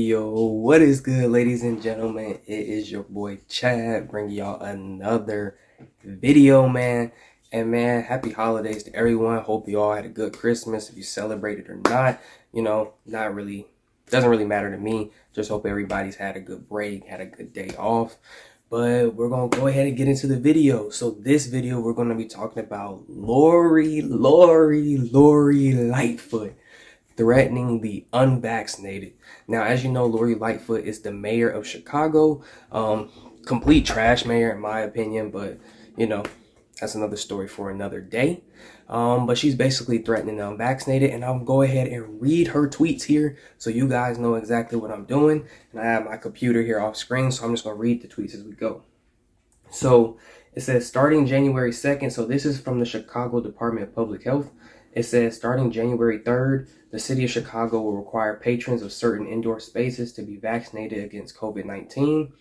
Yo, what is good, ladies and gentlemen? It is your boy Chad bringing y'all another video, man. And man, happy holidays to everyone. Hope you all had a good Christmas. If you celebrated or not, not really, doesn't really matter to me. Just hope everybody's had a good break, had a good day off. But we're going to go ahead and get into the video. So this video, we're going to be talking about Lori Lightfoot threatening the unvaccinated. Now, as you know, Lori Lightfoot is the mayor of Chicago. Complete trash mayor, in my opinion, but that's another story for another day. But she's basically threatening the unvaccinated, and I'll go ahead and read her tweets here so you guys know exactly what I'm doing. And I have my computer here off screen, so I'm just going to read the tweets as we go. So it says starting January 2nd, so this is from the Chicago Department of Public Health. It says starting January 3rd, the city of Chicago will require patrons of certain indoor spaces to be vaccinated against COVID-19.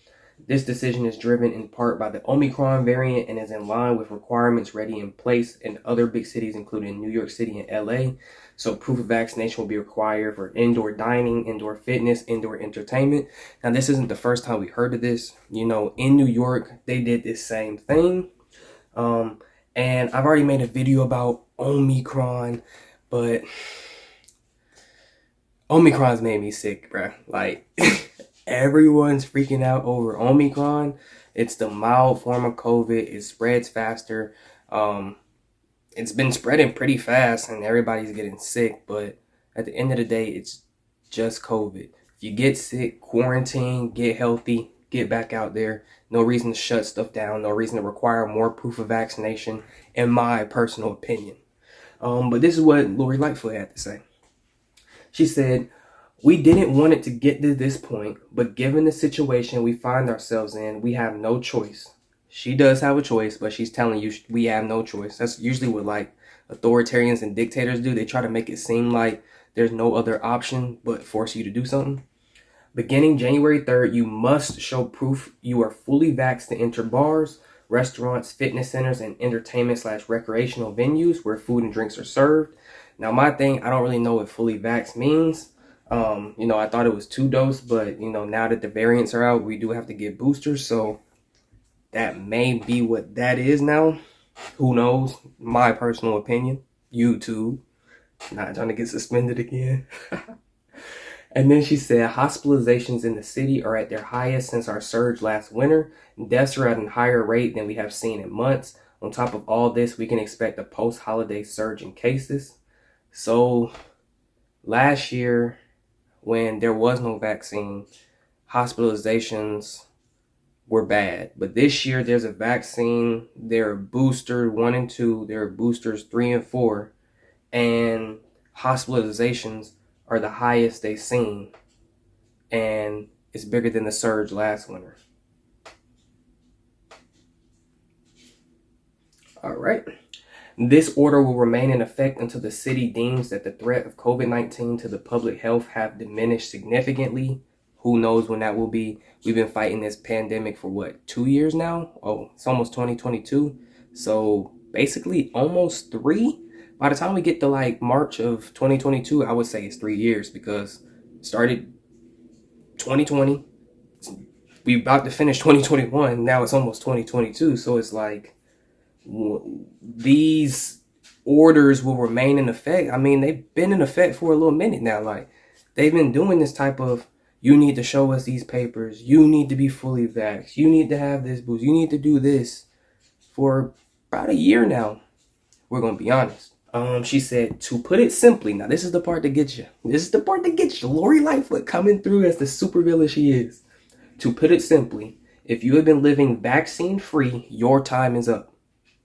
This decision is driven in part by the Omicron variant and is in line with requirements already in place in other big cities, including New York City and LA. So proof of vaccination will be required for indoor dining, indoor fitness, indoor entertainment. Now, this isn't the first time we heard of this. In New York, they did this same thing. And I've already made a video about Omicron, but Omicron's made me sick, bruh. Like, everyone's freaking out over Omicron. It's the mild form of COVID. It spreads faster. It's been spreading pretty fast and everybody's getting sick, but at the end of the day, it's just COVID. If you get sick, quarantine, get healthy, get back out there. No reason to shut stuff down. No reason to require more proof of vaccination, in my personal opinion. But this is what Lori Lightfoot had to say. She said, "We didn't want it to get to this point, but given the situation we find ourselves in, we have no choice." She does have a choice, but she's telling you we have no choice. That's usually what like authoritarians and dictators do. They try to make it seem like there's no other option but force you to do something. Beginning January 3rd, you must show proof you are fully vaxxed to enter bars, restaurants, fitness centers, and entertainment/recreational venues where food and drinks are served. Now, my thing, I don't really know what fully vaxxed means. I thought it was 2-dose, but now that the variants are out, we do have to get boosters. So that may be what that is now. Who knows? My personal opinion. YouTube. Not trying to get suspended again. And then she said, hospitalizations in the city are at their highest since our surge last winter. Deaths are at a higher rate than we have seen in months. On top of all this, we can expect a post-holiday surge in cases. So last year, when there was no vaccine, hospitalizations were bad. But this year, there's a vaccine. There are boosters 1 and 2. There are boosters 3 and 4. And hospitalizations are the highest they've seen, and it's bigger than the surge last winter. All right. This order will remain in effect until the city deems that the threat of COVID-19 to the public health have diminished significantly. Who knows when that will be? We've been fighting this pandemic for what, 2 years now? Oh, it's almost 2022. So basically almost 3. By the time we get to like March of 2022, I would say it's 3 years because it started 2020. We about to finish 2021. Now it's almost 2022. So it's like these orders will remain in effect. I mean, they've been in effect for a little minute now. Like they've been doing this type of, you need to show us these papers. You need to be fully vaxxed. You need to have this boost. You need to do this for about a year now. We're going to be honest. She said, to put it simply, now this is the part that gets you. This is the part that gets you. Lori Lightfoot coming through as the supervillain she is. To put it simply, if you have been living vaccine-free, your time is up.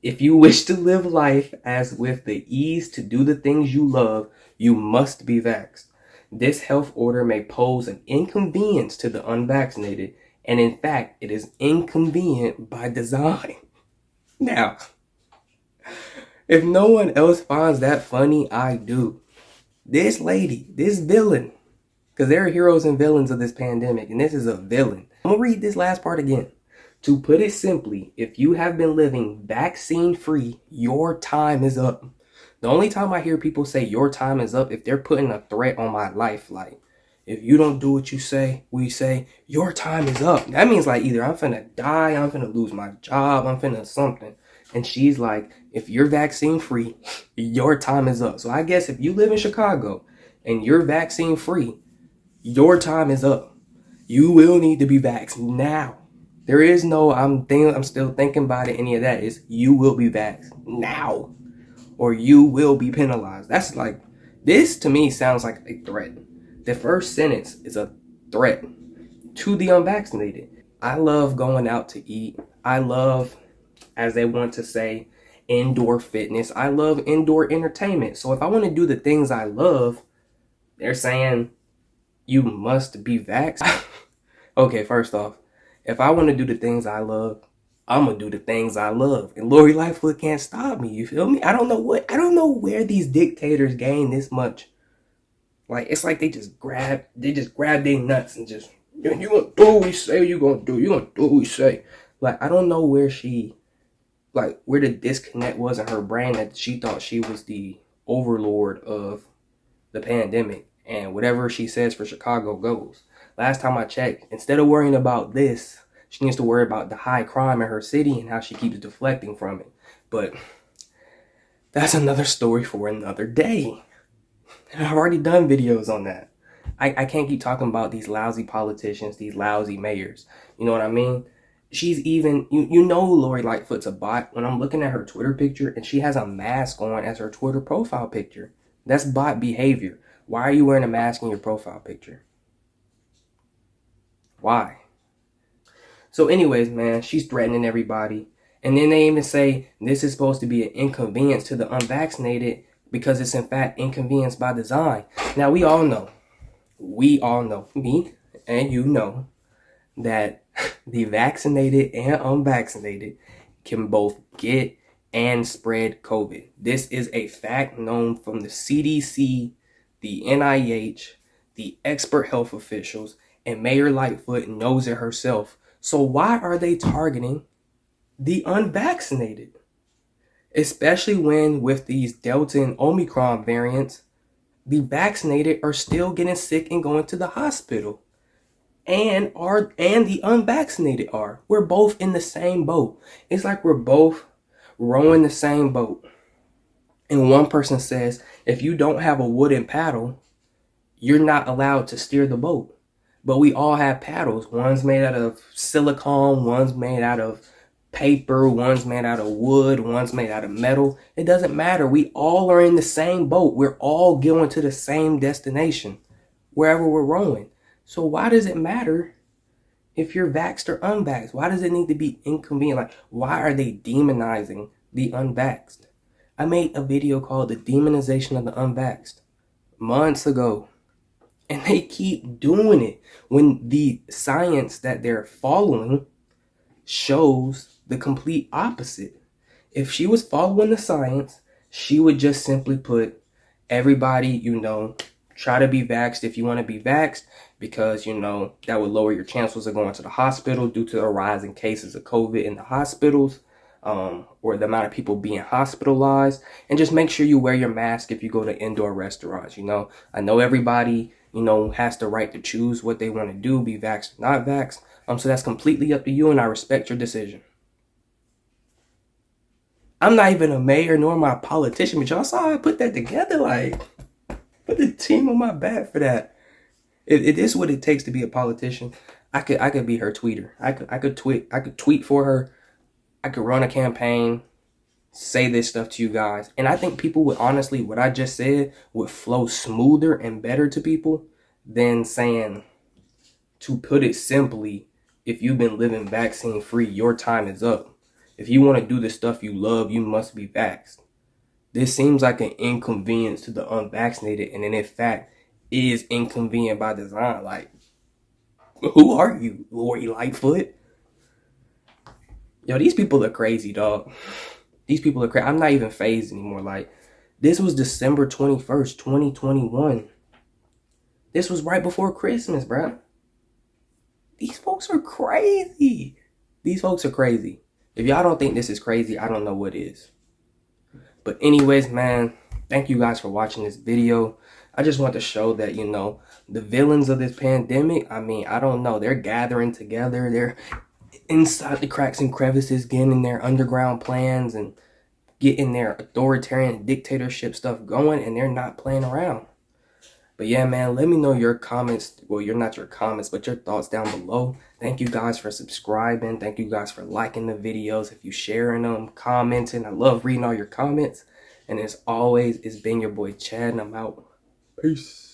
If you wish to live life as with the ease to do the things you love, you must be vaxxed. This health order may pose an inconvenience to the unvaccinated, and in fact, it is inconvenient by design. Now, if no one else finds that funny, I do. This lady, this villain, because there are heroes and villains of this pandemic, and this is a villain. I'm going to read this last part again. To put it simply, if you have been living vaccine-free, your time is up. The only time I hear people say your time is up if they're putting a threat on my life, like if you don't do what we say, your time is up. That means like either I'm finna die, I'm finna lose my job, I'm finna something. And she's like, if you're vaccine free, your time is up. So I guess if you live in Chicago and you're vaccine free, your time is up. You will need to be vaxxed now. There is no I'm still thinking about it, any of that. Is you will be vaxxed now. Or you will be penalized. That's like, this to me sounds like a threat. The first sentence is a threat to the unvaccinated. I love going out to eat. I love, as they want to say, indoor fitness. I love indoor entertainment. So if I want to do the things I love, they're saying you must be vaxxed. Okay, first off, if I want to do the things I love, I'm gonna do the things I love, and Lori Lightfoot can't stop me. You feel me? I don't know where these dictators gain this much. Like, it's like they just grab their nuts and just, you gonna do what we say you gonna do. You gonna do what we say. Like, I don't know where where the disconnect was in her brain that she thought she was the overlord of the pandemic, and whatever she says for Chicago goes. Last time I checked, instead of worrying about this, she needs to worry about the high crime in her city and how she keeps deflecting from it. But that's another story for another day. And I've already done videos on that. I can't keep talking about these lousy politicians, these lousy mayors. You know what I mean? She's even, you know Lori Lightfoot's a bot when I'm looking at her Twitter picture and she has a mask on as her Twitter profile picture. That's bot behavior. Why are you wearing a mask in your profile picture? Why? So anyways, man, she's threatening everybody. And then they even say this is supposed to be an inconvenience to the unvaccinated because it's in fact inconvenience by design. Now we all know, me and you know, that the vaccinated and unvaccinated can both get and spread COVID. This is a fact known from the CDC, the NIH, the expert health officials, and Mayor Lightfoot knows it herself. So why are they targeting the unvaccinated? Especially when with these Delta and Omicron variants, the vaccinated are still getting sick and going to the hospital. And the unvaccinated are. We're both in the same boat. It's like we're both rowing the same boat. And one person says, if you don't have a wooden paddle, you're not allowed to steer the boat. But we all have paddles. One's made out of silicone, one's made out of paper, one's made out of wood, one's made out of metal. It doesn't matter. We all are in the same boat. We're all going to the same destination, wherever we're rowing. So why does it matter if you're vaxxed or unvaxxed? Why does it need to be inconvenient? Like, why are they demonizing the unvaxxed? I made a video called The Demonization of the Unvaxxed months ago. And they keep doing it when the science that they're following shows the complete opposite. If she was following the science, she would just simply put everybody, try to be vaxxed if you want to be vaxxed, because, that would lower your chances of going to the hospital due to a rise in cases of COVID in the hospitals, or the amount of people being hospitalized. And just make sure you wear your mask if you go to indoor restaurants. I know everybody, has the right to choose what they want to do, be vaxxed or not vaxxed. So that's completely up to you, and I respect your decision. I'm not even a mayor nor am I a politician, but y'all saw I put that together, like, put the team on my back for that. If this is what it takes to be a politician, I could be her tweeter. I could tweet for her. I could run a campaign, say this stuff to you guys. And I think people would honestly, what I just said, would flow smoother and better to people than saying, to put it simply, if you've been living vaccine free, your time is up. If you want to do the stuff you love, you must be vaxxed. This seems like an inconvenience to the unvaccinated, and in fact is inconvenient by design. Like, who are you, Lori Lightfoot? Yo, these people are crazy, dog. These people are crazy. I'm not even phased anymore. Like, this was December 21st, 2021. This was right before Christmas, bro. These folks are crazy. These folks are crazy. If y'all don't think this is crazy, I don't know what is. But anyways, man, thank you guys for watching this video. I just want to show that, you know, the villains of this pandemic, I mean, I don't know, they're gathering together, they're inside the cracks and crevices, getting their underground plans and getting their authoritarian dictatorship stuff going, and they're not playing around. But yeah, man, let me know your comments. Well, you're not your comments, but your thoughts down below. Thank you guys for subscribing. Thank you guys for liking the videos. If you sharing them, commenting, I love reading all your comments. And as always, it's been your boy Chad, and I'm out. Peace.